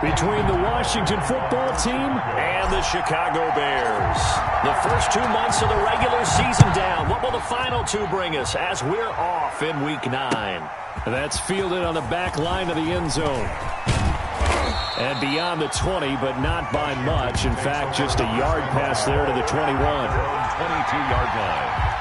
between the Washington football team and the Chicago Bears. The first 2 months of the regular season down. What will the final two bring us as we're off in Week 9? That's fielded on the back line of the end zone. And beyond the 20, but not by much. In fact, just a yard pass there to the 21. 22-yard line.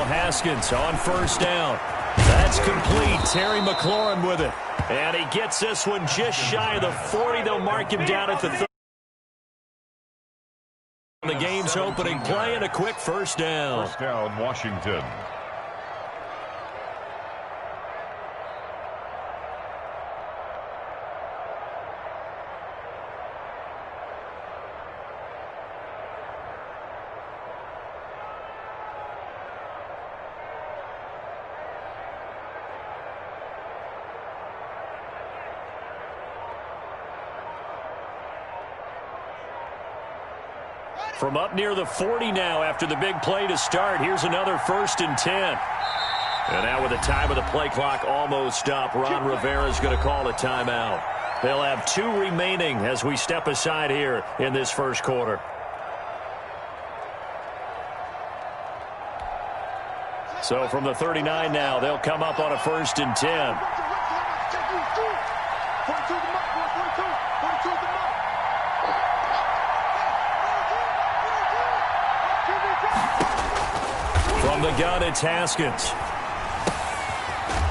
Haskins on first down. That's complete. Terry McLaurin with it. And he gets this one just shy of the 40. They'll mark him down at the 30. The game's opening play and a quick first down. First down, Washington. From up near the 40 now after the big play to start. Here's another 1st and 10. And now with the time of the play clock almost up, Ron Rivera is going to call a timeout. They'll have 2 remaining as we step aside here in this first quarter. So from the 39 now, they'll come up on a 1st and 10. From the gun, it's Haskins.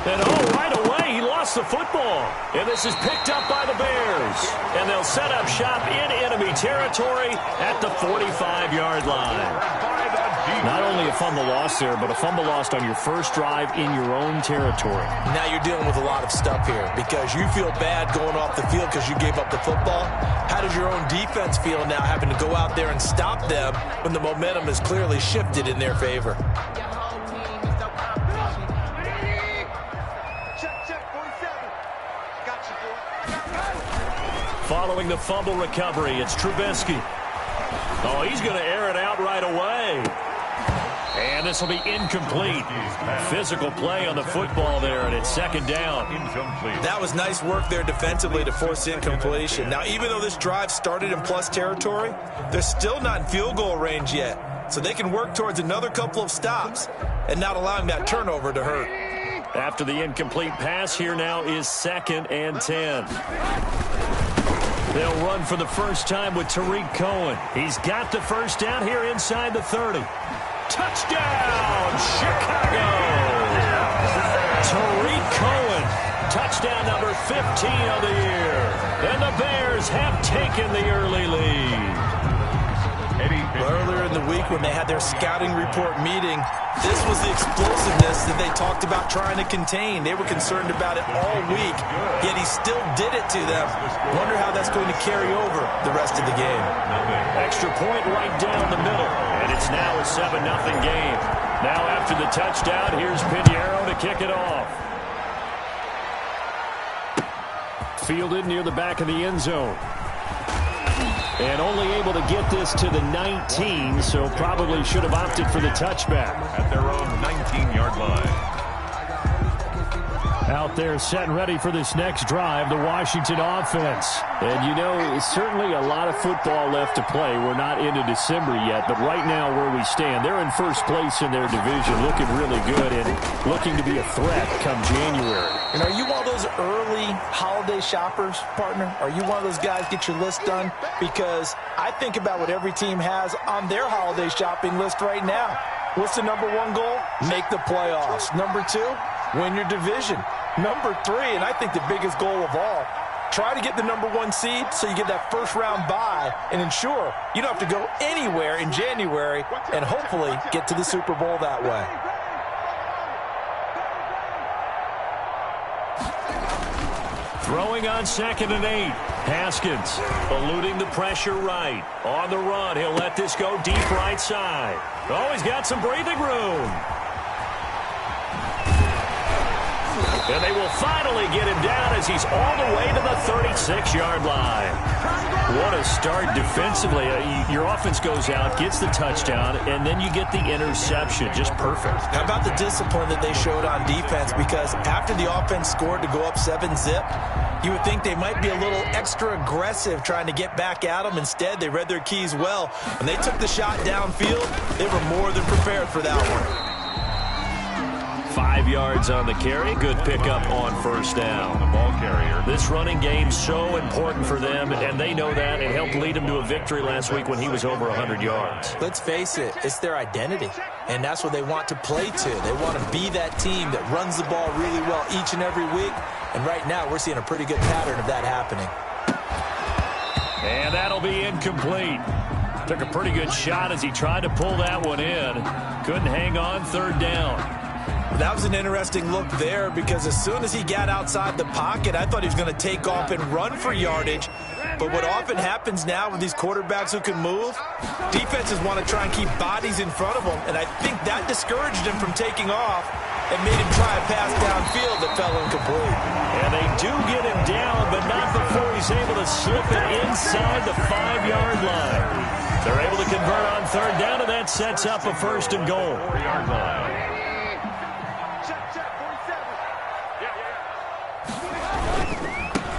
And right away, he lost the football. And this is picked up by the Bears. And they'll set up shop in enemy territory at the 45-yard line. Not only a fumble loss there, but a fumble lost on your first drive in your own territory. Now you're dealing with a lot of stuff here because you feel bad going off the field because you gave up the football. How does your own defense feel now having to go out there and stop them when the momentum is clearly shifted in their favor? Following the fumble recovery, it's Trubisky. Oh, he's going to air it out right away. And this will be incomplete. Physical play on the football there, and it's 2nd down. That was nice work there defensively to force incompletion. Now, even though this drive started in plus territory, they're still not in field goal range yet. So they can work towards another couple of stops and not allowing that turnover to hurt. After the incomplete pass, here now is 2nd and 10. They'll run for the first time with Tariq Cohen. He's got the first down here inside the 30. Touchdown, Chicago! Tariq Cohen, touchdown number 15 of the year. And the Bears have taken the early lead. Earlier in the week when they had their scouting report meeting, this was the explosiveness that they talked about trying to contain. They were concerned about it all week, yet he still did it to them. Wonder how that's going to carry over the rest of the game. Extra point right down the middle, and it's now a 7-0 game. Now after the touchdown, here's Pinheiro to kick it off. Fielded near the back of the end zone. And only able to get this to the 19, so probably should have opted for the touchback. At their own 19-yard line. Out there set and ready for this next drive, the Washington offense. And you know, certainly a lot of football left to play. We're not into December yet, but right now where we stand, they're in first place in their division, looking really good and looking to be a threat come January. And are you one of those early holiday shoppers, partner? Are you one of those guys get your list done? Because I think about what every team has on their holiday shopping list right now. What's the number 1 goal? Make the playoffs. Number 2, win your division. Number 3, and I think the biggest goal of all, try to get the number 1 seed so you get that first-round bye and ensure you don't have to go anywhere in January and hopefully get to the Super Bowl that way. Throwing on 2nd and 8. Haskins eluding the pressure right. On the run, he'll let this go deep right side. Oh, he's got some breathing room. And they will finally get him down as he's all the way to the 36-yard line. What a start defensively. Your offense goes out, gets the touchdown, and then you get the interception. Just perfect. How about the discipline that they showed on defense? Because after the offense scored to go up 7-zip, you would think they might be a little extra aggressive trying to get back at them. Instead, they read their keys well. When they took the shot downfield, they were more than prepared for that one. 5 yards on the carry. Good pickup on first down. The ball carrier. This running game so important for them, and they know that. It helped lead them to a victory last week when he was over 100 yards. Let's face it, it's their identity, and that's what they want to play to. They want to be that team that runs the ball really well each and every week, and right now we're seeing a pretty good pattern of that happening. And that'll be incomplete. Took a pretty good shot as he tried to pull that one in. Couldn't hang on 3rd down. That was an interesting look there because as soon as he got outside the pocket, I thought he was going to take off and run for yardage. But what often happens now with these quarterbacks who can move, defenses want to try and keep bodies in front of them, and I think that discouraged him from taking off and made him try a pass downfield that fell incomplete. And they do get him down, but not before he's able to slip it inside the 5-yard line. They're able to convert on 3rd down, and that sets up a 1st and goal. 4-yard line.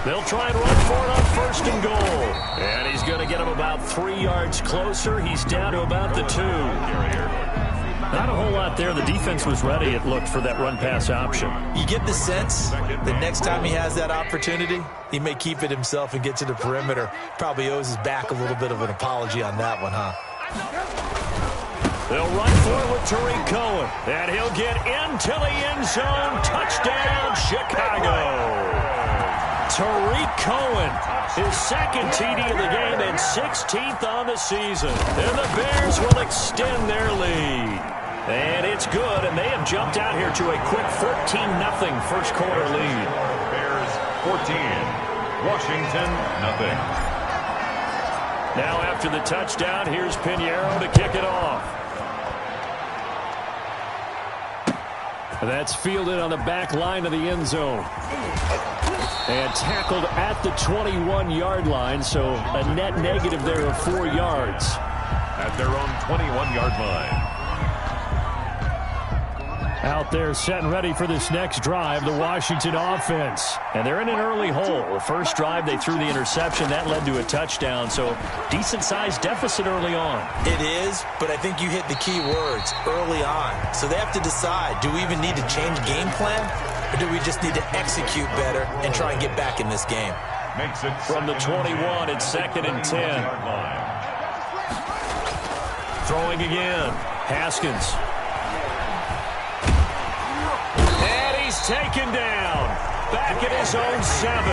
They'll try and run for it on 1st and goal. And he's going to get him about 3 yards closer. He's down to about the 2. Not a whole lot there. The defense was ready, it looked, for that run-pass option. You get the sense that next time he has that opportunity, he may keep it himself and get to the perimeter. Probably owes his back a little bit of an apology on that one, huh? They'll run for it with Tariq Cohen. And he'll get into the end zone. Touchdown, Chicago. Tariq Cohen, his 2nd TD of the game and 16th on the season. And the Bears will extend their lead. And it's good, and they have jumped out here to a quick 14-0 first quarter lead. Bears 14, Washington nothing. Now after the touchdown, here's Pinheiro to kick it off. That's fielded on the back line of the end zone. And tackled at the 21-yard line, so a net negative there of 4 yards. At their own 21-yard line. Out there set and ready for this next drive, the Washington offense. And they're in an early hole. The first drive, they threw the interception. That led to a touchdown, so decent-sized deficit early on. It is, but I think you hit the key words, early on. So they have to decide, do we even need to change game plan? Or do we just need to execute better and try and get back in this game? Makes it from the 21, it's 2nd and 10. Throwing again. Haskins. And he's taken down. Back at his own 7.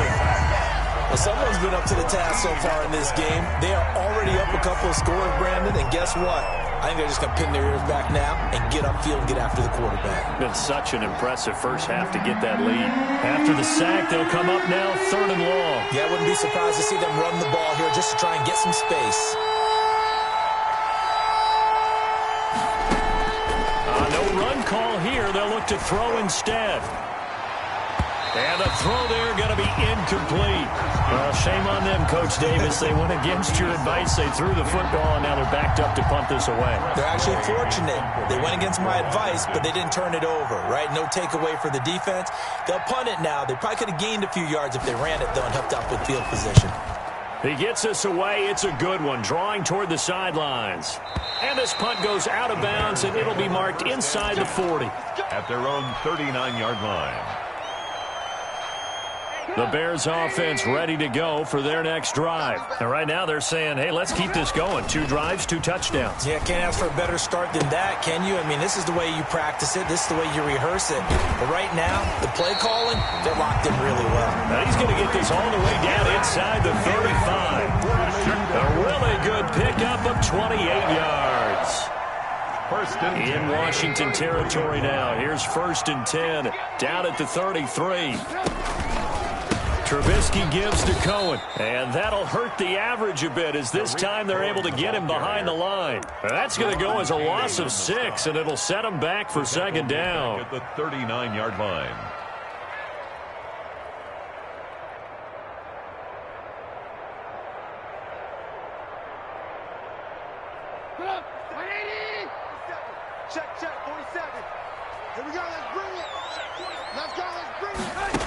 Well, someone's been up to the task so far in this game. They are already up a couple of scores, Brandon, and guess what? I think they're just going to pin their ears back now and get upfield and get after the quarterback. Been such an impressive first half to get that lead. After the sack, they'll come up now 3rd and long. Yeah, I wouldn't be surprised to see them run the ball here just to try and get some space. No run call here. They'll look to throw instead. And the throw there going to be incomplete. Well, shame on them, Coach Davis. They went against your advice. They threw the football, and now they're backed up to punt this away. They're actually fortunate. They went against my advice, but they didn't turn it over, right? No takeaway for the defense. They'll punt it now. They probably could have gained a few yards if they ran it, though, and helped out with field position. He gets us away. It's a good one, drawing toward the sidelines. And this punt goes out of bounds, and it'll be marked inside the 40. At their own 39-yard line. The Bears offense ready to go for their next drive. And right now they're saying, hey, let's keep this going. 2 drives, 2 touchdowns. Yeah, can't ask for a better start than that, can you? I mean, this is the way you practice it. This is the way you rehearse it. But right now, the play calling, they're locked in really well. Now he's going to get this all the way down inside the 35. A really good pickup of 28 yards. In Washington territory now. Here's 1st and 10 down at the 33. Trubisky gives to Cohen. And that'll hurt the average a bit as this time they're able to get him behind the line. That's going to go as a loss of 6, and it'll set him back for second down. At the 39-yard line. Check, 47. Here we go, let's bring it. Let's go, let's bring it.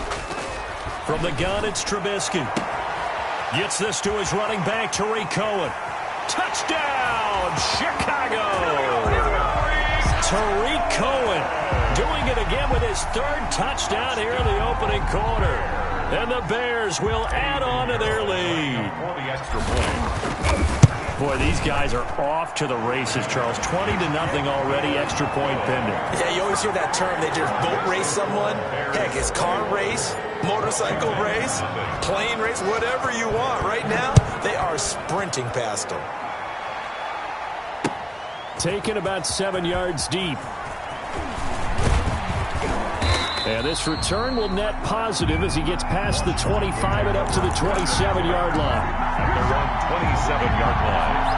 From the gun, it's Trubisky. Gets this to his running back, Tariq Cohen. Touchdown, Chicago! Tariq Cohen doing it again with his 3rd touchdown here in the opening quarter. And the Bears will add on to their lead. For the extra point. Boy, these guys are off to the races, Charles. 20-0 already, extra point pending. Yeah, you always hear that term. They just boat race someone. Heck, it's car race, motorcycle race, plane race, whatever you want. Right now, they are sprinting past them. Taken about 7 yards deep. And this return will net positive as he gets past the 25 and up to the 27-yard line. At their own 27-yard line.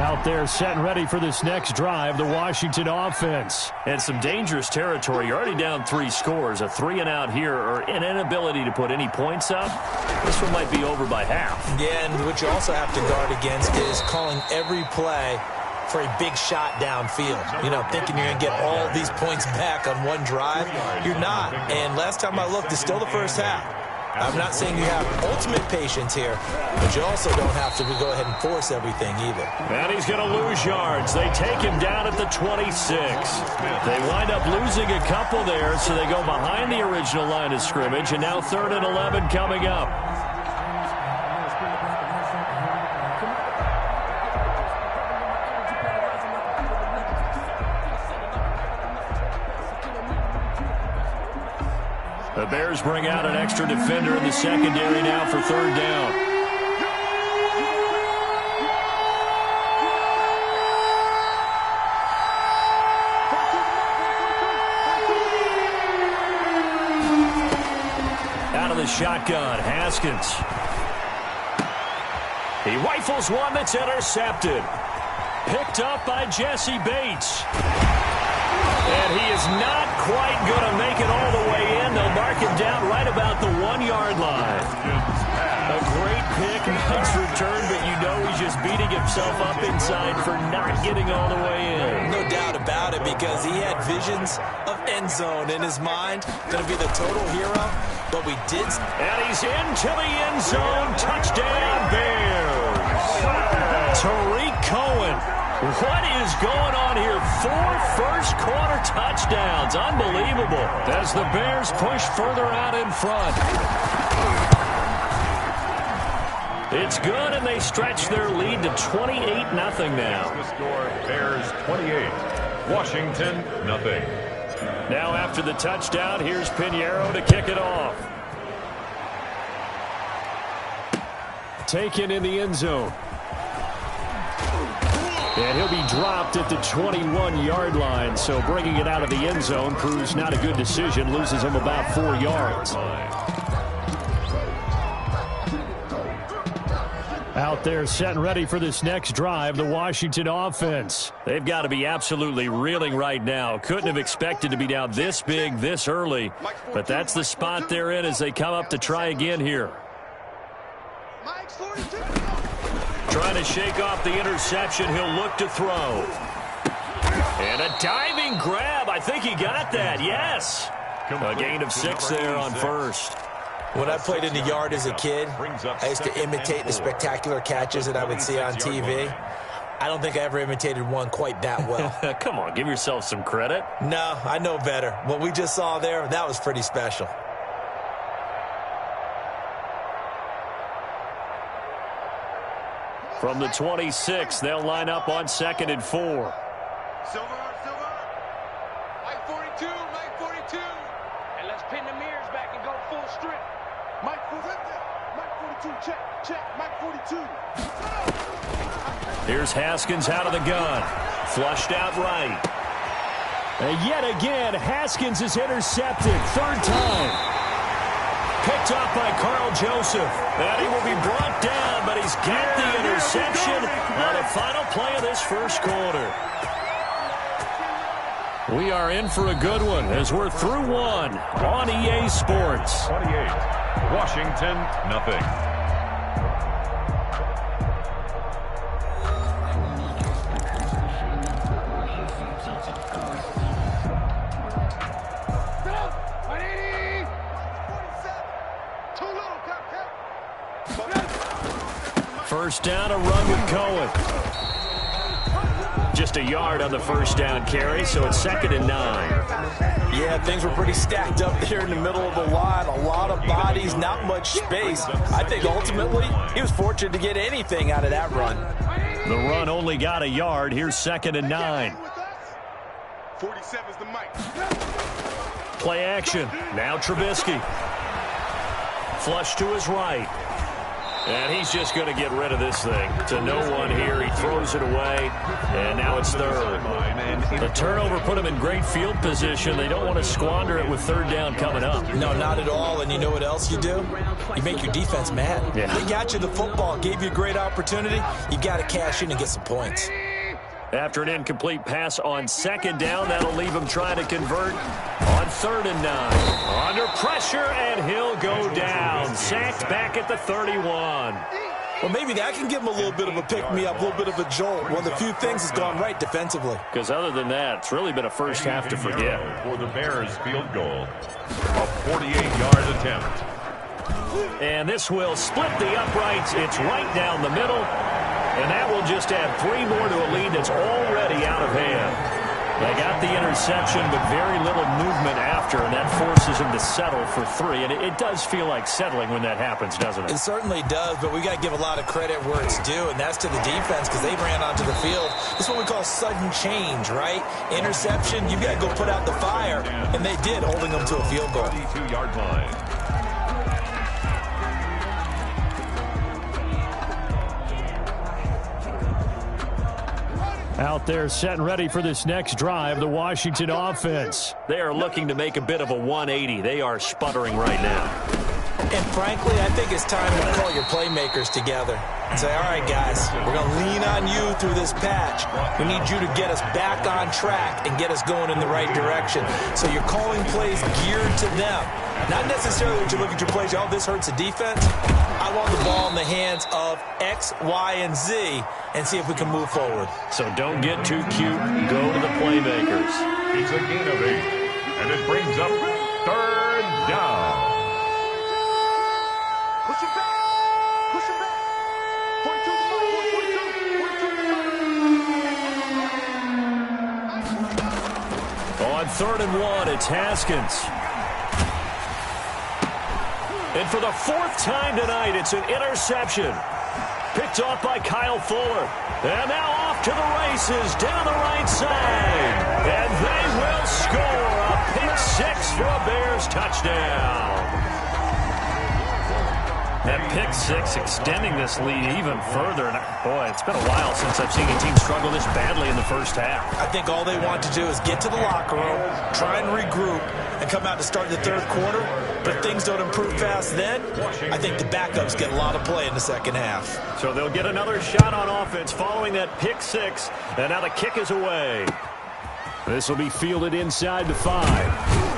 Out there set and ready for this next drive, the Washington offense. And some dangerous territory. You're already down 3 scores. A 3-and-out here or an inability to put any points up. This one might be over by half. Yeah, and what you also have to guard against is calling every play for a big shot downfield. You know, thinking you're going to get all these points back on one drive. You're not. And last time I looked, it's still the first half. I'm not saying you have ultimate patience here, but you also don't have to go ahead and force everything either. And he's going to lose yards. They take him down at the 26. They wind up losing a couple there, so they go behind the original line of scrimmage, and now 3rd and 11 coming up. The Bears bring out an extra defender in the secondary now for 3rd down. Out of the shotgun, Haskins. He rifles one that's intercepted. Picked up by Jesse Bates. And he is not quite going to make it all the way in. They'll mark him down right about the 1-yard line. A great pick, nice return, but you know he's just beating himself up inside for not getting all the way in. No doubt about it, because he had visions of end zone in his mind. Going to be the total hero, but we did. And he's into the end zone. Touchdown, Bears. Tariq Cohen. What is going on here? 4 first-quarter touchdowns. Unbelievable. As the Bears push further out in front. It's good, and they stretch their lead to 28-0 now. The score, Bears 28, Washington 0. Now after the touchdown, here's Pinheiro to kick it off. Taken in the end zone. And he'll be dropped at the 21-yard line, so bringing it out of the end zone proves not a good decision, loses him about 4 yards. Out there set and ready for this next drive, the Washington offense. They've got to be absolutely reeling right now. Couldn't have expected to be down this big, this early, but that's the spot they're in as they come up to try again here. Trying to shake off the interception. He'll look to throw. And a diving grab. I think he got that. Yes. A gain of 6 there on first. When I played in the yard as a kid, I used to imitate the spectacular catches that I would see on TV. I don't think I ever imitated one quite that well. Come on, give yourself some credit. No, I know better. What we just saw there, that was pretty special. From the 26, they'll line up on 2nd and 4. Silver. Mike 42, Mike 42. And let's pin the mirrors back and go full strip. Mike 42, check, Mike 42. Here's Haskins out of the gun. Flushed out right. And yet again, Haskins is intercepted. Third time. Picked off by Carl Joseph. And he will be brought down, but he's got the interception on the final play of this first quarter. We are in for a good one as we're through one on EA Sports. 28, Washington, nothing. First down, a run with Cohen. Just a yard on the first down carry, so it's 2nd and 9. Yeah, things were pretty stacked up there in the middle of the line. A lot of bodies, not much space. I think ultimately he was fortunate to get anything out of that run. The run only got a yard. Here's 2nd and 9. 47's the mic. Play action. Now Trubisky. Flush to his right. And he's just going to get rid of this thing. To no one here. He throws it away. And now it's 3rd. The turnover put him in great field position. They don't want to squander it with 3rd down coming up. No, not at all. And you know what else you do? You make your defense mad. Yeah. They got you the football, gave you a great opportunity. You got to cash in and get some points. After an incomplete pass on 2nd down, that'll leave him trying to convert on 3rd and 9. Under pressure, and he'll go down. Sacked back at the 31. Well, maybe that can give him a little bit of a pick-me-up, a little bit of a jolt. One of the few things has gone right defensively. Because other than that, it's really been a first half to forget. For the Bears field goal, a 48-yard attempt. And this will split the uprights. It's right down the middle. And that will just add 3 more to a lead that's already out of hand. They got the interception, but very little movement after, and that forces him to settle for 3. And it does feel like settling when that happens, doesn't it? It certainly does, but we got to give a lot of credit where it's due, and that's to the defense because they ran onto the field. This is what we call sudden change, right? Interception, you got to go put out the fire, and they did, holding them to a field goal. 32-yard line. Out there set and ready for this next drive, the Washington offense. They are looking to make a bit of a 180. They are sputtering right now. And frankly, I think it's time to call your playmakers together and say, all right, guys, we're going to lean on you through this patch. We need you to get us back on track and get us going in the right direction. So you're calling plays geared to them. Not necessarily that you look at your plays, oh, this hurts the defense. I want the ball in the hands of X, Y, and Z and see if we can move forward. So don't get too cute. Go to the playmakers. It's a gain of 8, and it brings up 3rd down. Push him back. Push him back. 42 to the mic. 42. On 3rd and 1, it's Haskins. And for the 4th time tonight, it's an interception. Picked off by Kyle Fuller. And now off to the races down the right side. And they will score a pick-6 for a Bears touchdown. That pick-6 extending this lead even further. And boy, it's been a while since I've seen a team struggle this badly in the first half. I think all they want to do is get to the locker room, try and regroup, and come out to start the 3rd quarter. But if things don't improve fast then, I think the backups get a lot of play in the 2nd half. So they'll get another shot on offense following that pick-6. And now the kick is away. This will be fielded inside the 5.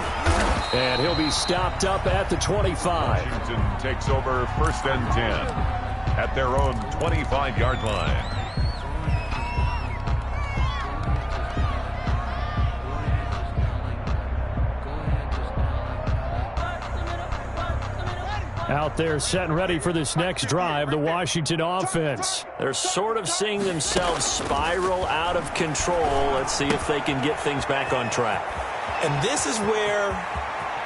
And he'll be stopped up at the 25. Washington takes over 1st and 10 at their own 25-yard line. Out there set and ready for this next drive, the Washington offense. They're sort of seeing themselves spiral out of control. Let's see if they can get things back on track. And this is where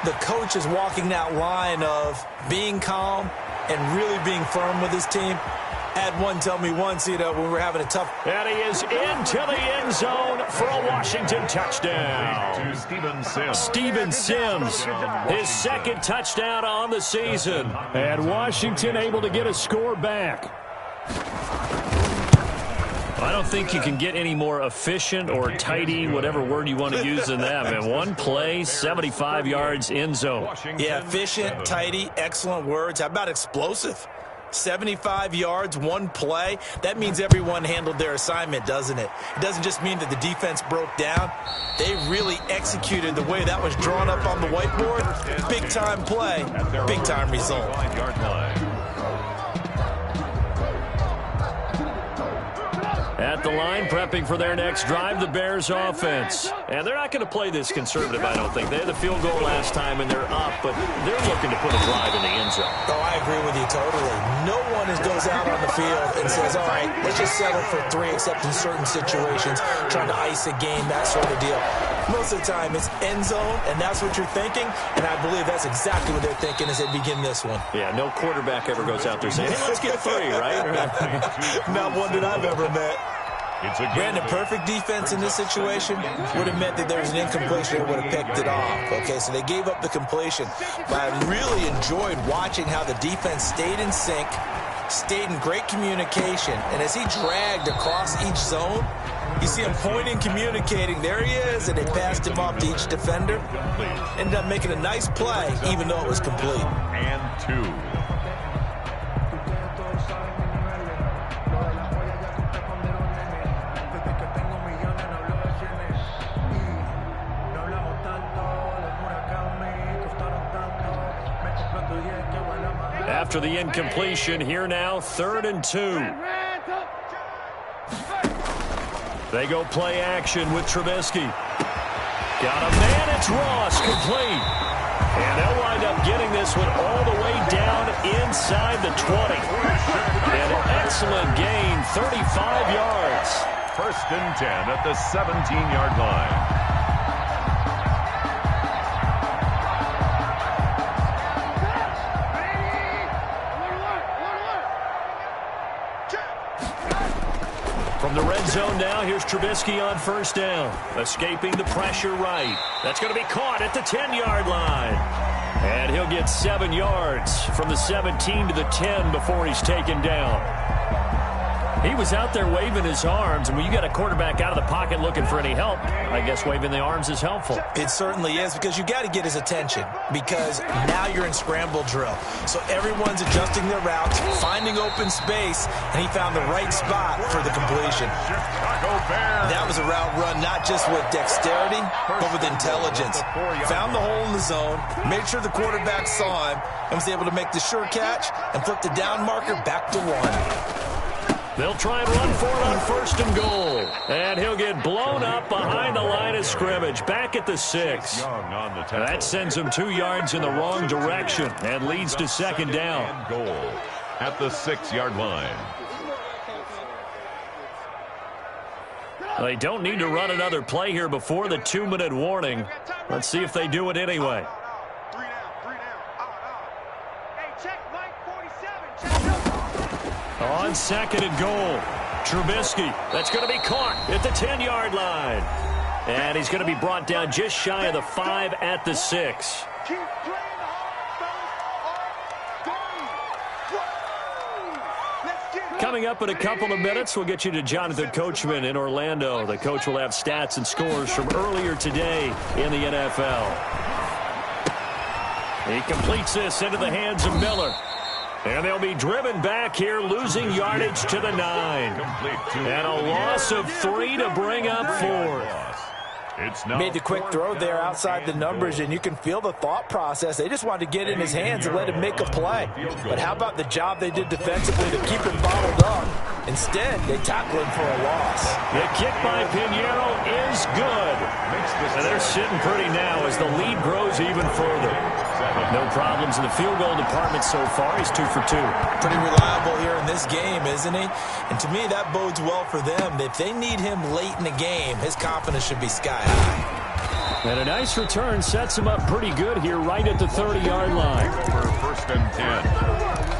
the coach is walking that line of being calm and really being firm with his team. Had one tell me once, when we were having a tough... And he is into the end zone for a Washington touchdown. To Steven Sims. Steven Sims, his 2nd touchdown on the season. And Washington able to get a score back. I don't think you can get any more efficient or tidy, whatever word you want to use than that, man. One play, 75 yards in zone. Yeah, efficient, tidy, excellent words. How about explosive? 75 yards, one play. That means everyone handled their assignment, doesn't it? It doesn't just mean that the defense broke down. They really executed the way that was drawn up on the whiteboard. Big-time play, big-time result. At the line, prepping for their next drive, the Bears offense. And they're not going to play this conservative, I don't think. They had the field goal last time, and they're up, but they're looking to put a drive in the end zone. Oh, I agree with you totally. No one goes out on the field and says, all right, let's just settle for 3, except in certain situations, trying to ice a game, that sort of deal. Most of the time, it's end zone, and that's what you're thinking, and I believe that's exactly what they're thinking as they begin this one. Yeah, no quarterback ever goes out there saying, hey, let's get 3, right? Not one that I've ever met. Brandon, perfect defense in this situation would have meant that there was an incompletion. They would have picked it off. Okay, so they gave up the completion. But I really enjoyed watching how the defense stayed in sync, stayed in great communication. And as he dragged across each zone, you see him pointing, communicating. There he is, and they passed him off to each defender. Ended up making a nice play, even though it was complete. And 2. After the incompletion, here now, 3rd and 2. They go play action with Trubisky. Got a man, it's Ross, complete. And they'll wind up getting this one all the way down inside the 20. An excellent gain, 35 yards. 1st and 10 at the 17-yard line. From the red zone now, here's Trubisky on 1st down. Escaping the pressure right. That's going to be caught at the 10-yard line. And he'll get 7 yards from the 17 to the 10 before he's taken down. He was out there waving his arms, and when you got a quarterback out of the pocket looking for any help, I guess waving the arms is helpful. It certainly is, because you got to get his attention, because now you're in scramble drill. So everyone's adjusting their routes, finding open space, and he found the right spot for the completion. That was a route run not just with dexterity, but with intelligence. Found the hole in the zone, made sure the quarterback saw him, and was able to make the sure catch and flip the down marker back to 1. They'll try and run for it on 1st and goal. And he'll get blown up behind the line of scrimmage, back at the 6. That sends him 2 yards in the wrong direction and leads to 2nd down. Goal at the 6-yard line. They don't need to run another play here before the 2-minute warning. Let's see if they do it anyway. On 2nd and goal, Trubisky. That's going to be caught at the 10-yard line. And he's going to be brought down just shy of the 5 at the 6. Coming up in a couple of minutes, we'll get you to Jonathan Coachman in Orlando. The coach will have stats and scores from earlier today in the NFL. He completes this into the hands of Miller. And they'll be driven back here, losing yardage to the 9. And a loss of 3 to bring up 4th. Made the quick throw there outside the numbers, and you can feel the thought process. They just wanted to get in his hands and let him make a play. But how about the job they did defensively to keep him bottled up? Instead, they tackle him for a loss. The kick by Pinheiro is good. And they're sitting pretty now as the lead grows even further. No problems in the field goal department so far. He's 2 for 2. Pretty reliable here in this game, isn't he? And to me, that bodes well for them. If they need him late in the game, his confidence should be sky high. And a nice return sets him up pretty good here right at the 30-yard line. For 1st and 10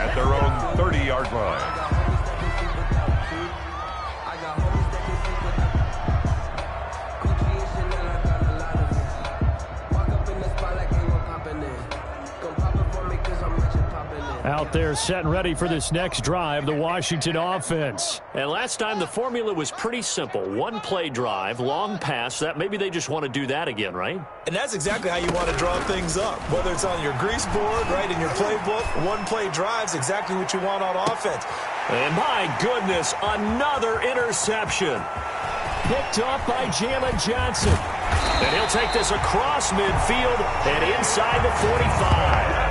at their own 30-yard line. out there set and ready for this next drive, the Washington offense. And last time the formula was pretty simple. One play drive, long pass. That maybe they just want to do that again, right? And that's exactly how you want to draw things up. Whether it's on your grease board, right, in your playbook, one play drive's exactly what you want on offense. And my goodness, another interception. Picked off by Jalen Johnson. And he'll take this across midfield and inside the 45.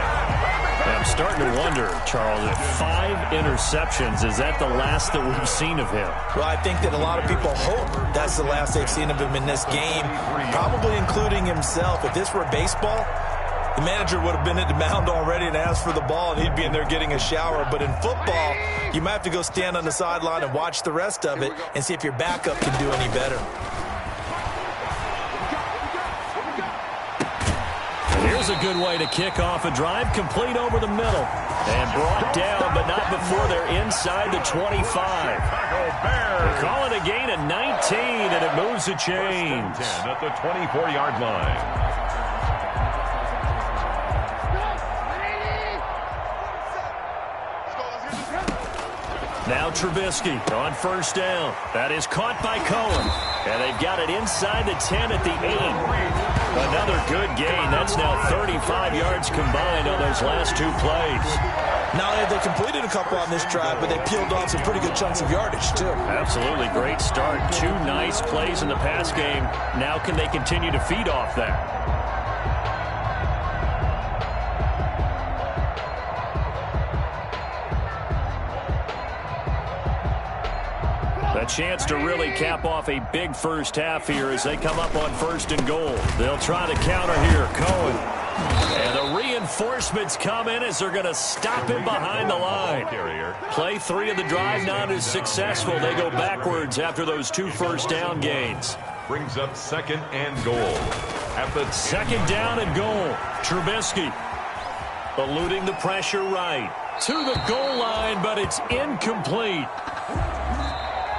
I'm starting to wonder, Charles, if 5 interceptions, is that the last that we've seen of him? Well, I think that a lot of people hope that's the last they've seen of him in this game, probably including himself. If this were baseball, the manager would have been at the mound already and asked for the ball, and he'd be in there getting a shower. But in football, you might have to go stand on the sideline and watch the rest of it and see if your backup can do any better. Here's a good way to kick off a drive, complete over the middle. And brought down, but not before they're inside the 25. They call it a gain of 19, and it moves the chains. 10 at the 24-yard line. Now Trubisky on first down. That is caught by Cohen. And they've got it inside the 10 at the 8. Another good gain. That's now 35 yards combined on those last 2 plays. Now they completed a couple on this drive, but they peeled off some pretty good chunks of yardage, too. Absolutely great start. 2 nice plays in the pass game. Now can they continue to feed off that? A chance to really cap off a big first half here as they come up on 1st and goal. They'll try to counter here. Cohen. And the reinforcements come in as they're going to stop him behind the line. Play 3 of the drive not as successful. They go backwards after those 2 first down gains. Brings up 2nd and goal. At the 2nd down and goal. Trubisky eluding the pressure right. To the goal line, but it's incomplete.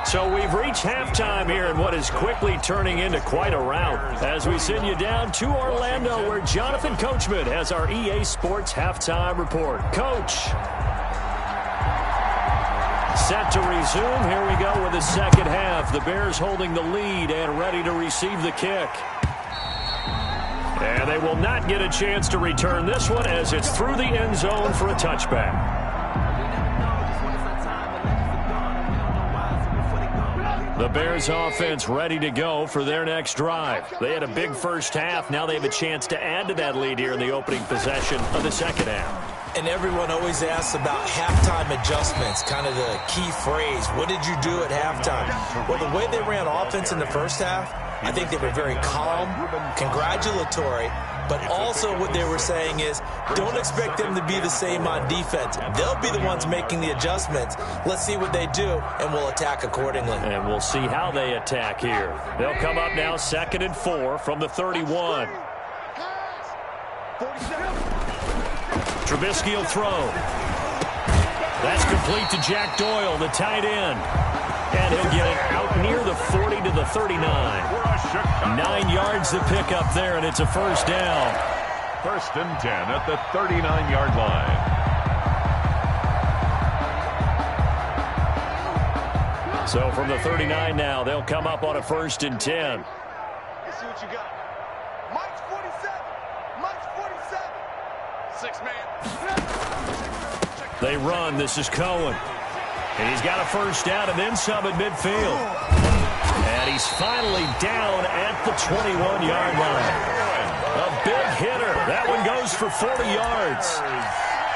So we've reached halftime here in what is quickly turning into quite a rout as we send you down to Orlando where Jonathan Coachman has our EA Sports halftime report. Coach. Set to resume. Here we go with the second half. The Bears holding the lead and ready to receive the kick. And they will not get a chance to return this one as it's through the end zone for a touchback. The Bears offense ready to go for their next drive. They had a big first half. Now they have a chance to add to that lead here in the opening possession of the second half. And everyone always asks about halftime adjustments, kind of the key phrase. What did you do at halftime? Well, the way they ran offense in the first half, I think they were very calm, congratulatory, but also what they were saying is don't expect them to be the same on defense. They'll be the ones making the adjustments. Let's see what they do, and we'll attack accordingly. And we'll see how they attack here. They'll come up now 2nd and 4 from the 31. Trubisky will throw. That's complete to Jack Doyle, the tight end. And he'll get it out near the 40 to the 39. 9 yards to pick up there, and it's a first down. 1st and 10 at the 39-yard line. So from the 39 now, they'll come up on a 1st and 10. Let's see what you got. Mike's 47. Mike's 47. 6 man. They run. This is Cohen. And he's got a first down and then some at midfield. And he's finally down at the 21-yard line. A big hitter. That one goes for 40 yards.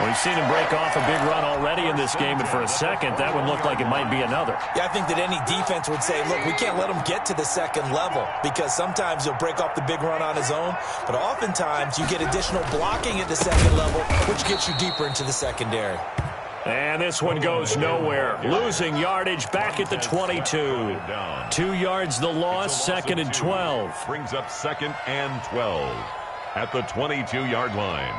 We've seen him break off a big run already in this game, and for a second, that one looked like it might be another. Yeah, I think that any defense would say, look, we can't let him get to the second level because sometimes he'll break off the big run on his own, but oftentimes you get additional blocking at the second level, which gets you deeper into the secondary. And this one goes nowhere. Losing yardage back at the 22. 2 yards the loss, 2nd and 12. Brings up 2nd and 12 at the 22-yard line.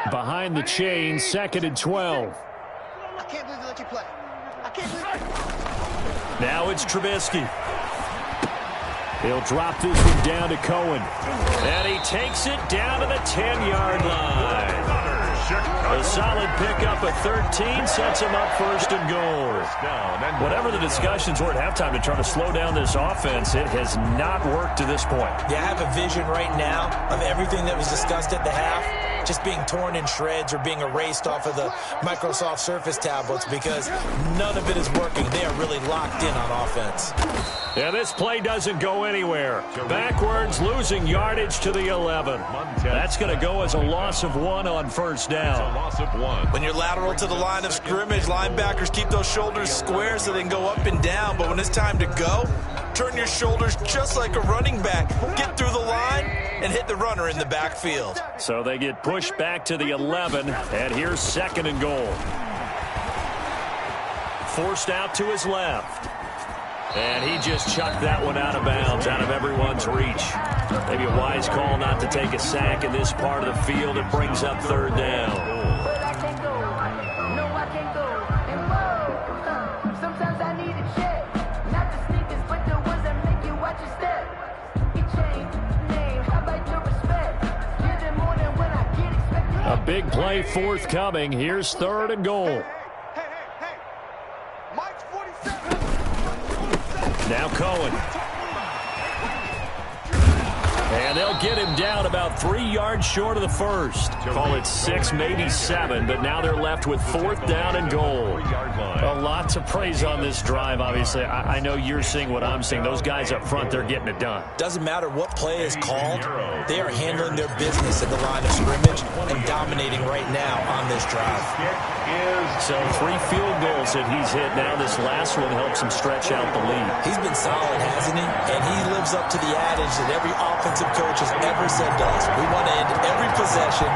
Behind the chain, 2nd and 12. I can't believe they let you play. I can't believe it. Now it's Trubisky. He'll drop this one down to Cohen. And he takes it down to the 10-yard line. A solid pickup at 13 sets him up first and goal. Whatever the discussions were at halftime to try to slow down this offense, it has not worked to this point. Yeah, I have a vision right now of everything that was discussed at the half just being torn in shreds or being erased off of the Microsoft Surface tablets because none of it is working. They are really locked in on offense. Yeah, this play doesn't go anywhere. Backwards, losing yardage to the 11. That's going to go as a loss of 1 on first down. When you're lateral to the line of scrimmage, linebackers keep those shoulders square so they can go up and down. But when it's time to go, turn your shoulders just like a running back. Get through the line and hit the runner in the backfield. So they get pushed back to the 11, and here's second and goal. Forced out to his left. And he just chucked that one out of bounds, out of everyone's reach. Maybe a wise call not to take a sack in this part of the field. It brings up third down. A big play forthcoming. Here's third and goal. Now Cohen. And they'll get him down about 3 yards short of the first. Call it 6, maybe 7, but now they're left with fourth down and goal. A lot to praise on this drive, obviously. I know you're seeing what I'm seeing. Those guys up front, they're getting it done. Doesn't matter what play is called. They are handling their business at the line of scrimmage and dominating right now on this drive. So 3 field goals that he's hit now. This last one helps him stretch out the lead. He's been solid, hasn't he? And he lives up to the adage that every offensive coach has ever said to us. We want to end every possession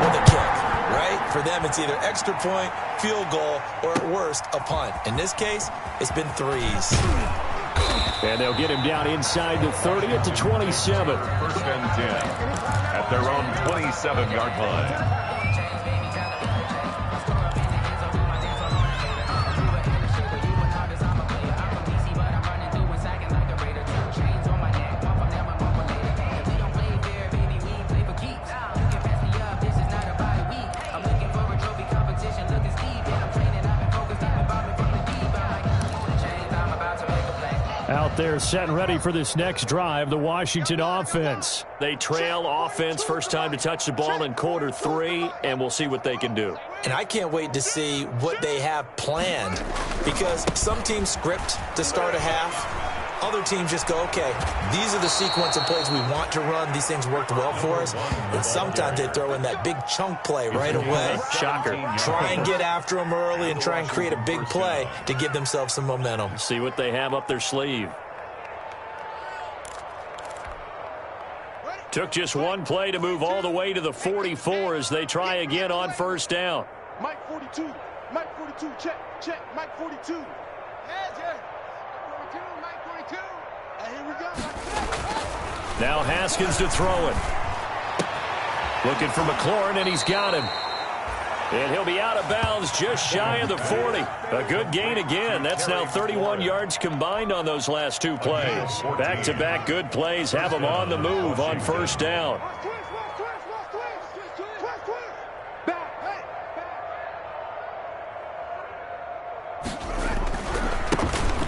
with a kick, right? For them, it's either extra point, field goal, or at worst, a punt. In this case, it's been 3s. And they'll get him down inside the 30 at the 27. First and 10 at their own 27-yard line. Out there set and ready for this next drive, the Washington offense. They trail offense first time to touch the ball in quarter 3, and we'll see what they can do. And I can't wait to see what they have planned because some teams script to start a half. Other teams just go, okay, these are the sequence of plays we want to run. These things worked well for us. And sometimes they throw in that big chunk play right away. Shocker. Try and get after them early and try and create a big play to give themselves some momentum. See what they have up their sleeve. Took just one play to move all the way to the 44 as they try again on first down. Mike 42. Mike 42. Check. Check. Mike 42. Yeah. Here we go. Now Haskins to throw it. Looking for McLaurin, and he's got him. And he'll be out of bounds just shy of the 40. A good gain again. That's now 31 yards combined on those last 2 plays. Back-to-back good plays have him on the move on first down.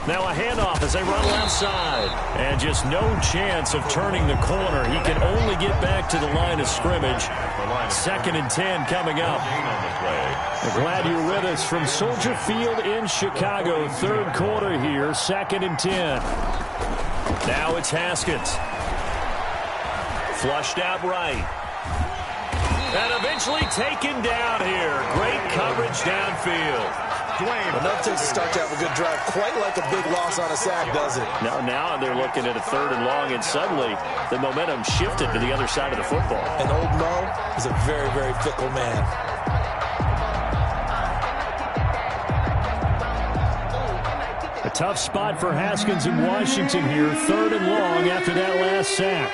Now a handoff as they run outside. And just no chance of turning the corner. He can only get back to the line of scrimmage. 2nd and 10 coming up. We're glad you're with us from Soldier Field in Chicago. 3rd quarter here, 2nd and 10. Now it's Haskins. Flushed out right. And eventually taken down here. Great coverage downfield. Enough to start to have a good drive. Quite like a big loss on a sack, does it? Now they're looking at a 3rd and long, and suddenly the momentum shifted to the other side of the football. And old Mo is a very, very fickle man. A tough spot for Haskins in Washington here. 3rd and long after that last sack.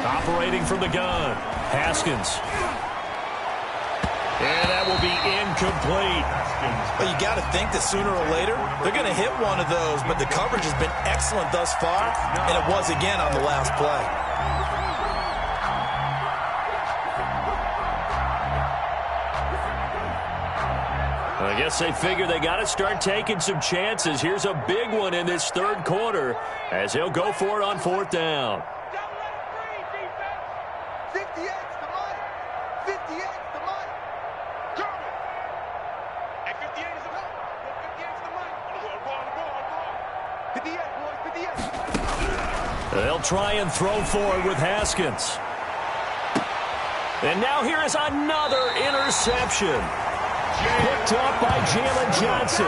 Operating from the gun, Haskins. will be incomplete. Well, you got to think that sooner or later they're going to hit one of those, but the coverage has been excellent thus far, and it was again on the last play. I guess they figure they got to start taking some chances. Here's a big one in this third quarter as he'll go for it on fourth down. They'll try and throw for it with Haskins. And now here is another interception. Picked up by Jalen Johnson.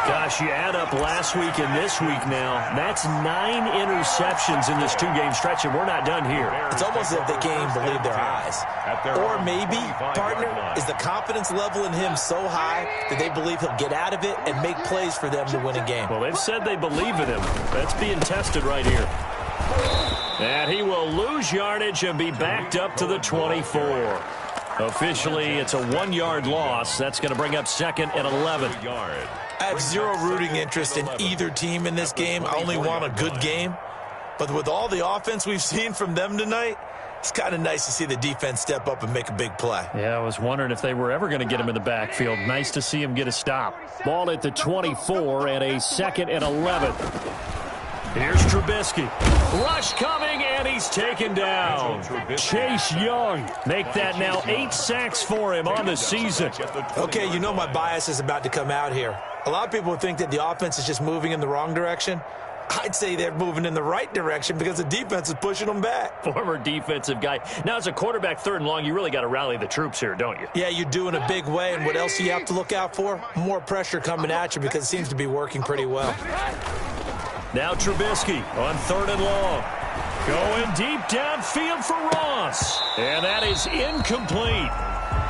Gosh, you add up last week and this week now. That's 9 interceptions in this two-game stretch, and we're not done here. It's almost as if they can't even believe their eyes. Or maybe, partner, is the confidence level in him so high that they believe he'll get out of it and make plays for them to win a game. Well, they've said they believe in him. That's being tested right here. And he will lose yardage and be backed up to the 24. Officially, it's a 1-yard loss. That's going to bring up second and 11. I have zero rooting interest in either team in this game. I only want a good game. But with all the offense we've seen from them tonight, it's kind of nice to see the defense step up and make a big play. Yeah, I was wondering if they were ever going to get him in the backfield. Nice to see him get a stop. Ball at the 24 and a second and 11. Here's Trubisky. Rush coming, and he's taken down. Chase Young. Make that now 8 sacks for him on the season. Okay, you know my bias is about to come out here. A lot of people think that the offense is just moving in the wrong direction. I'd say they're moving in the right direction because the defense is pushing them back. Former defensive guy. Now, as a quarterback, third and long, you really got to rally the troops here, don't you? Yeah, you do in a big way. And what else do you have to look out for? More pressure coming at you because it seems to be working pretty well. Now Trubisky on third and long. Going deep downfield for Ross. And that is incomplete.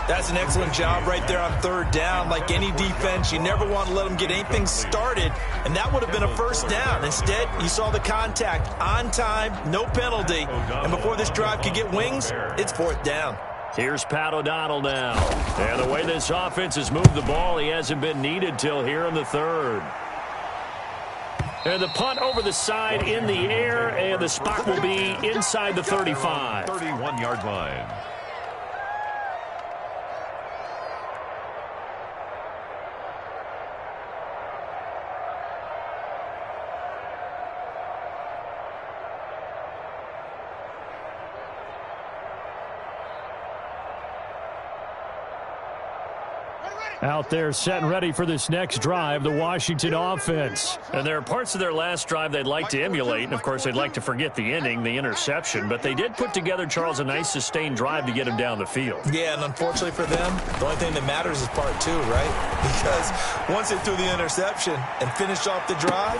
That's an excellent job right there on third down. Like any defense, you never want to let them get anything started, and that would have been a first down. Instead, you saw the contact on time, no penalty, and before this drive could get wings, it's fourth down. Here's Pat O'Donnell now. And the way this offense has moved the ball, he hasn't been needed till here in the third. And the punt over the side in the air, and the spot will be inside the 35. 31-yard line. Out there set and ready for this next drive, the Washington offense. And there are parts of their last drive they'd like to emulate. And, of course, they'd like to forget the ending, the interception. But they did put together, Charles, a nice sustained drive to get him down the field. Yeah, and unfortunately for them, the only thing that matters is part two, right? Because once they threw the interception and finished off the drive.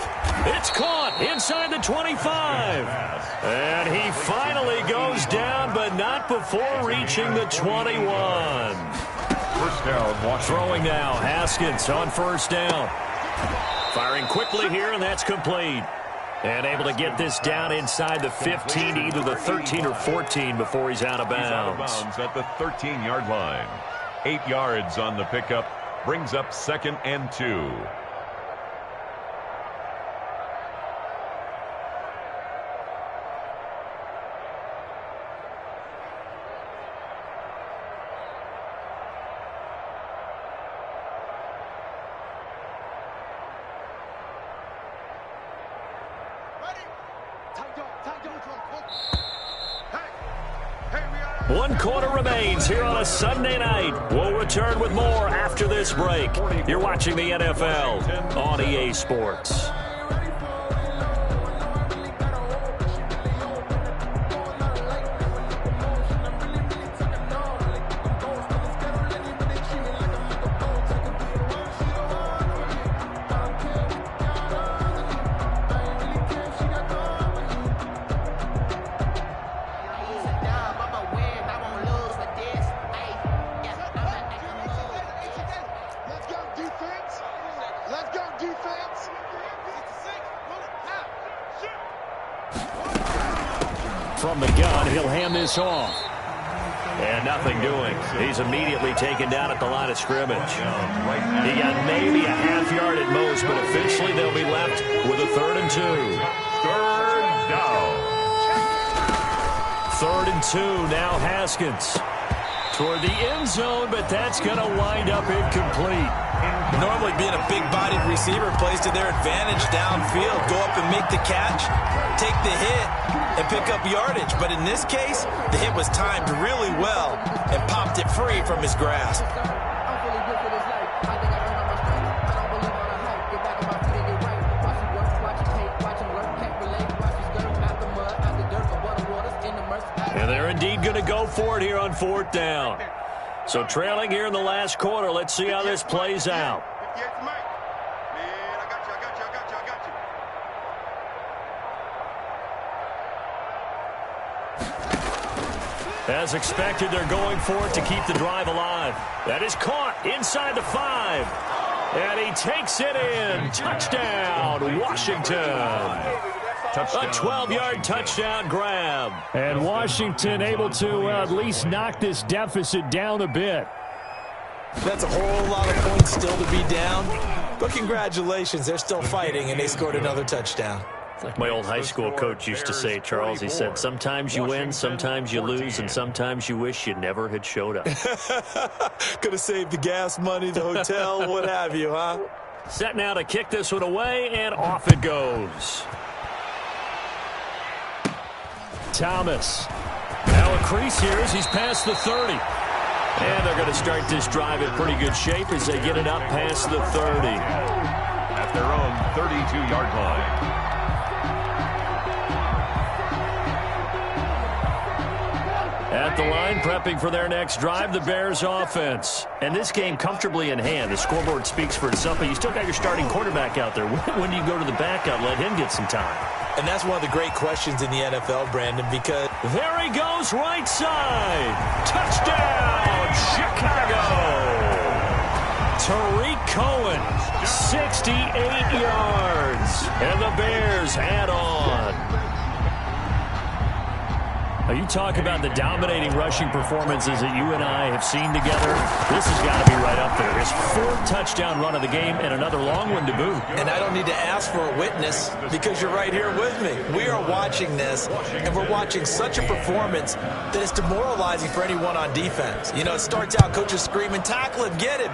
It's caught inside the 25. And he finally goes down, but not before reaching the 21. First down, Washington. Throwing now, Haskins on first down. Firing quickly here, and that's complete. And able to get this down inside the 15, either the 13 or 14 before he's out of bounds. He's out of bounds at the 13-yard line. 8 yards on the pickup, brings up second and 2. One quarter remains here on a Sunday night. We'll return with more after this break. You're watching the NFL on EA Sports. From the gun, he'll hand this off. And nothing doing. He's immediately taken down at the line of scrimmage. He got maybe a half yard at most, but officially they'll be left with a 3rd and 2. Third down. 3rd and 2. Now Haskins toward the end zone, but that's going to wind up incomplete. Normally being a big-bodied receiver plays to their advantage downfield. Go up and make the catch, take the hit, and pick up yardage. But in this case, the hit was timed really well and popped it free from his grasp. And they're indeed going to go for it here on 4th down. So trailing here in the last quarter. Let's see how this plays out. As expected, they're going for it to keep the drive alive. That is caught inside the 5. And he takes it in. Touchdown, Washington. A 12-yard touchdown grab. And Washington able to at least knock this deficit down a bit. That's a whole lot of points still to be down. But congratulations, they're still fighting, and they scored another touchdown. It's like my old high school coach used to say, Charles. He said, sometimes you win, sometimes you lose, and sometimes you wish you never had showed up. Could have saved the gas money, the hotel, what have you, huh? Set now to kick this one away, and off it goes. Thomas. Now a crease here as he's past the 30. And they're going to start this drive in pretty good shape as they get it up past the 30. At their own 32-yard line. At the line, prepping for their next drive, the Bears offense. And this game comfortably in hand. The scoreboard speaks for itself, but you still got your starting quarterback out there. When do you go to the backup, let him get some time? And that's one of the great questions in the NFL, Brandon, because... There he goes, right side. Touchdown, Chicago. Tariq Cohen, 68 yards. And the Bears add on. Now, you talk about the dominating rushing performances that you and I have seen together. This has got to be right up there. His 4th touchdown run of the game and another long one to boot. And I don't need to ask for a witness because you're right here with me. We are watching this, and we're watching such a performance that it's demoralizing for anyone on defense. You know, it starts out, coaches screaming, tackle him, get him.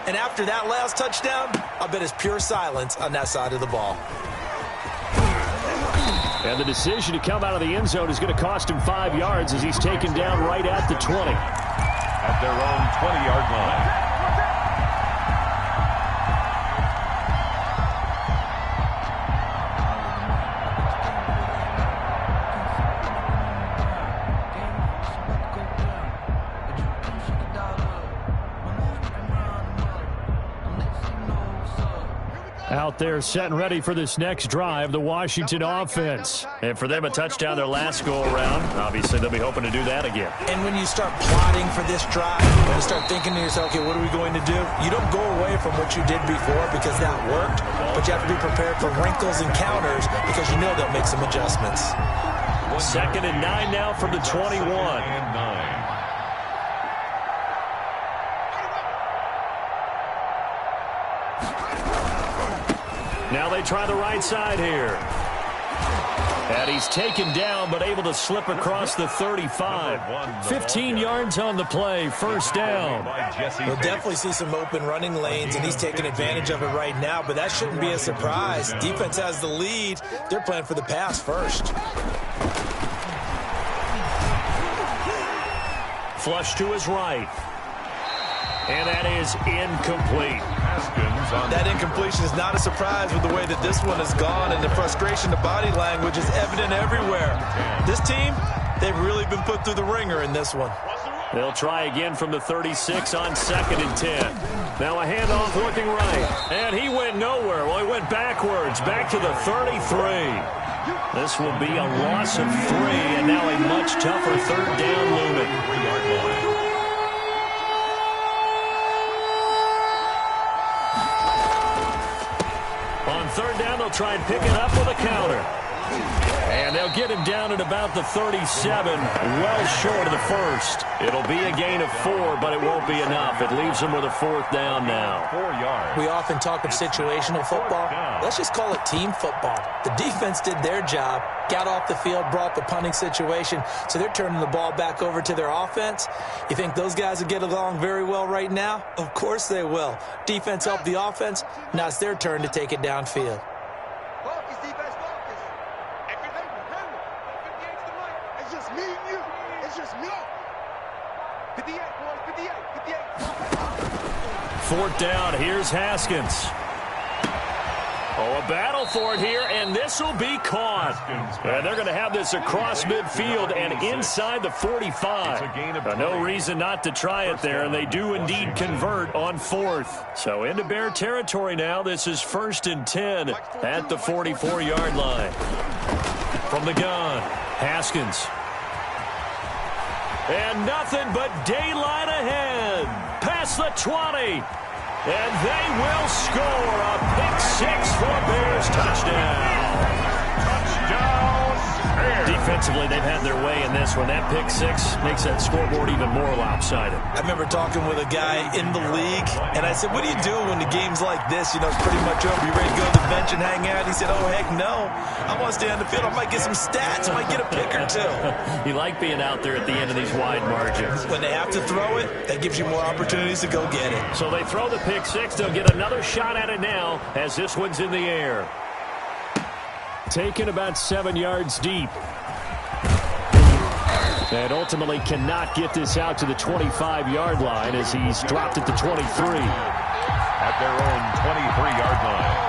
And after that last touchdown, I bet it's pure silence on that side of the ball. And the decision to come out of the end zone is going to cost him 5 yards as he's taken down right at the 20. At their own 20-yard line. Out there set and ready for this next drive, the Washington offense. And for them, a touchdown their last go-around. Obviously, they'll be hoping to do that again. And when you start plotting for this drive, you're going to start thinking to yourself, okay, what are we going to do? You don't go away from what you did before because that worked, but you have to be prepared for wrinkles and counters because you know they'll make some adjustments. 2nd and 9 now from the 21. Now they try the right side here. And he's taken down, but able to slip across the 35. 15 yards on the play, 1st down. We'll definitely see some open running lanes, and he's taking advantage of it right now, but that shouldn't be a surprise. Defense has the lead. They're playing for the pass first. Flush to his right. And that is incomplete. That incompletion is not a surprise with the way that this one has gone, and the frustration, the body language is evident everywhere. This team, they've really been put through the ringer in this one. They'll try again from the 36 on 2nd and 10. Now a handoff looking right. And he went nowhere. Well, he went backwards, back to the 33. This will be a loss of 3, and now a much tougher 3rd down looming. 3-yard line. On 3rd down, they'll try and pick it up with a counter. And they'll They'll get him down at about the 37, well short of the first. It'll be a gain of 4, but it won't be enough. It leaves them with a 4th down now. 4 yards. We often talk of situational football. Let's just call it team football. The defense did their job, got off the field, brought the punting situation, so they're turning the ball back over to their offense. You think those guys will get along very well right now? Of course they will. Defense helped the offense. Now it's their turn to take it downfield. Focus, defense, focus. It's just me and you. It's just me. 58, boys, 58, 58. 4th down, here's Haskins. Oh, a battle for it here, and this will be caught. And they're going to have this across midfield and inside the 45. No reason not to try it there, and they do indeed convert on 4th. So into Bear territory now. This is 1st and 10 at the 44-yard line. From the gun, Haskins. And nothing but daylight ahead. Past the 20. And they will score a pick-6 for Bears touchdown. Touchdown, Bears. Defensively, they've had their way in this one. That pick-6 makes that scoreboard even more lopsided. I remember talking with a guy in the league, and I said, what do you do when the game's like this? You know, it's pretty much over. You ready to go to the bench and hang out? He said, oh, heck no. I want to stay on the field. I might get some stats. I might get a pick or two. You like being out there at the end of these wide margins. When they have to throw it, that gives you more opportunities to go get it. So they throw the pick-6. They'll get another shot at it now as this one's in the air. Taken about 7 yards deep. And ultimately cannot get this out to the 25-yard line as he's dropped at the 23. At their own 23-yard line.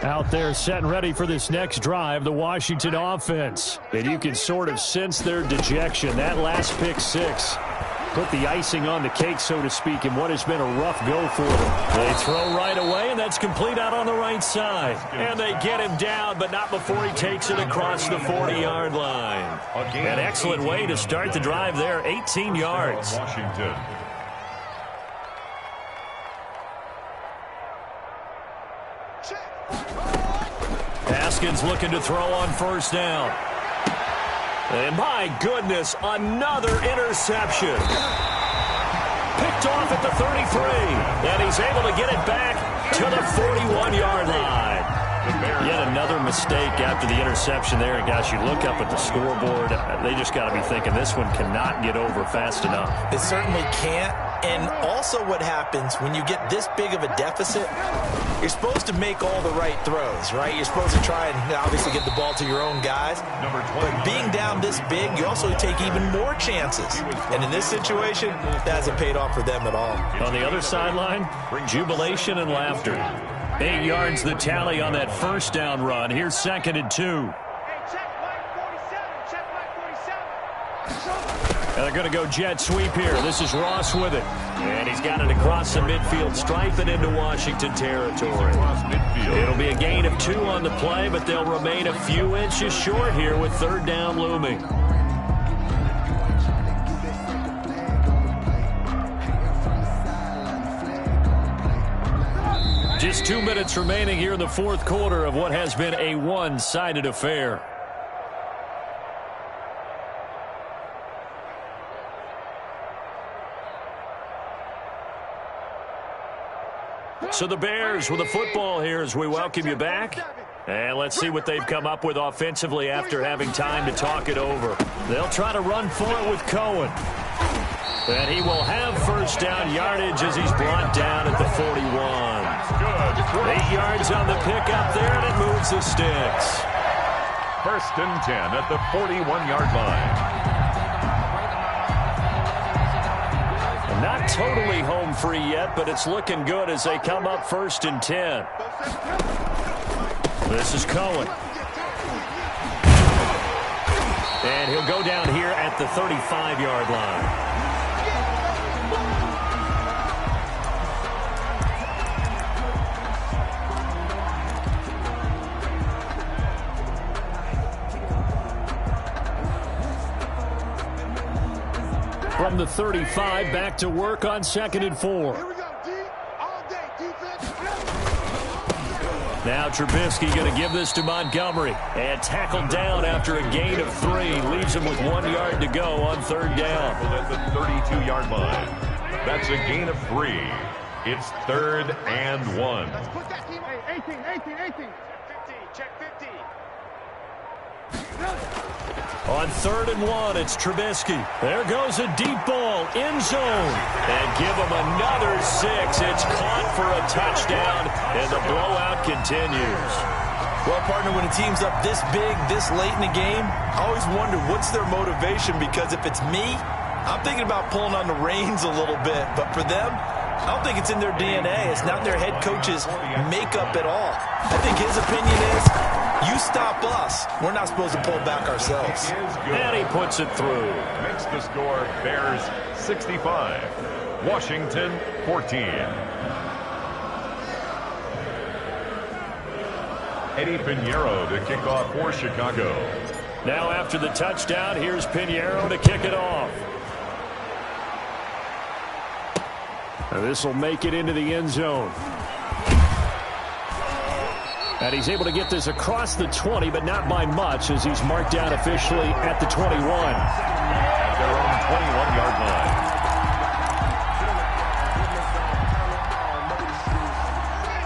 Out there set and ready for this next drive, the Washington offense. And you can sort of sense their dejection. That last pick-6 put the icing on the cake, so to speak, in what has been a rough go for them. They throw right away, and that's complete out on the right side. And they get him down, but not before he takes it across the 40-yard line. An excellent way to start the drive there, 18 yards. Washington. Haskins looking to throw on 1st down. And my goodness, another interception. Picked off at the 33. And he's able to get it back to the 41-yard line. Yet another mistake after the interception there. And gosh, you look up at the scoreboard, they just got to be thinking this one cannot get over fast enough. It certainly can't. And also what happens when you get this big of a deficit, you're supposed to make all the right throws, right? You're supposed to try and obviously get the ball to your own guys. But being down this big, you also take even more chances. And in this situation, that hasn't paid off for them at all. On the other sideline, jubilation and laughter. 8 yards the tally on that 1st down run. Here's 2nd and 2. And they're going to go jet sweep here. This is Ross with it. And he's got it across the midfield stripe and into Washington territory. It'll be a gain of 2 on the play, but they'll remain a few inches short here with 3rd down looming. Just 2 minutes remaining here in the 4th quarter of what has been a one-sided affair. So the Bears with the football here as we welcome you back. And let's see what they've come up with offensively after having time to talk it over. They'll try to run for it with Cohen. And he will have 1st down yardage as he's brought down at the 41. 8 yards on the pickup there, and it moves the sticks. 1st and 10 at the 41-yard line. Not totally home free yet, but it's looking good as they come up 1st and 10. This is Cohen. And he'll go down here at the 35-yard line. From the 35, back to work on 2nd and 4. Here we go, D. All day, defense. Now Trubisky going to give this to Montgomery. And tackled down after a gain of 3. Leaves him with 1 yard to go on 3rd down. At the 32-yard line. That's a gain of 3. It's 3rd and 1. Let's put that team. Hey, 18. Check 50. On 3rd and 1, it's Trubisky. There goes a deep ball, end zone. And give him another 6. It's caught for a touchdown, and the blowout continues. Well, partner, when a team's up this big, this late in the game, I always wonder what's their motivation, because if it's me, I'm thinking about pulling on the reins a little bit. But for them, I don't think it's in their DNA. It's not their head coach's makeup at all. I think his opinion is, you stop us, we're not supposed to pull back ourselves. And he puts it through. Makes the score Bears 65, Washington 14. Eddie Pinheiro to kick off for Chicago. Now after the touchdown, here's Pinheiro to kick it off. This will make it into the end zone. And he's able to get this across the 20, but not by much, as he's marked down officially at the 21. At their own 21-yard line.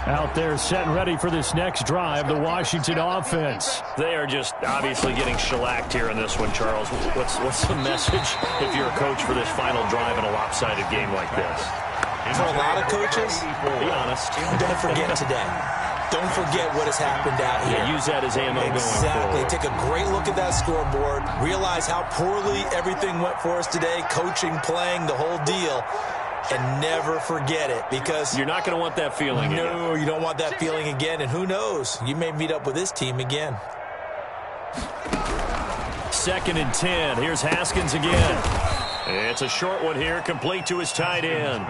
Out there set and ready for this next drive, the Washington offense. They are just obviously getting shellacked here in this one, Charles. What's the message if you're a coach for this final drive in a lopsided game like this? For a lot of coaches, Be honest. don't forget today. Don't forget what has happened out here. Yeah, use that as ammo going Exactly. forward. Take a great look at that scoreboard. Realize how poorly everything went for us today. Coaching, playing, the whole deal. And never forget it, because You're not going to want that feeling again. no, you don't want that feeling again. And who knows? You may meet up with this team again. 2nd and 10. Here's Haskins again. It's a short one here, complete to his tight end.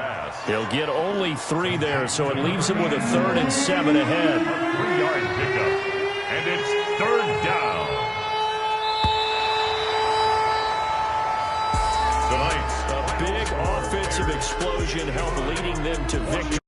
He'll get only 3 there, so it leaves him with a 3rd and 7 ahead. 3-yard pickup, and it's 3rd down. Tonight's A big offensive explosion helped leading them to victory.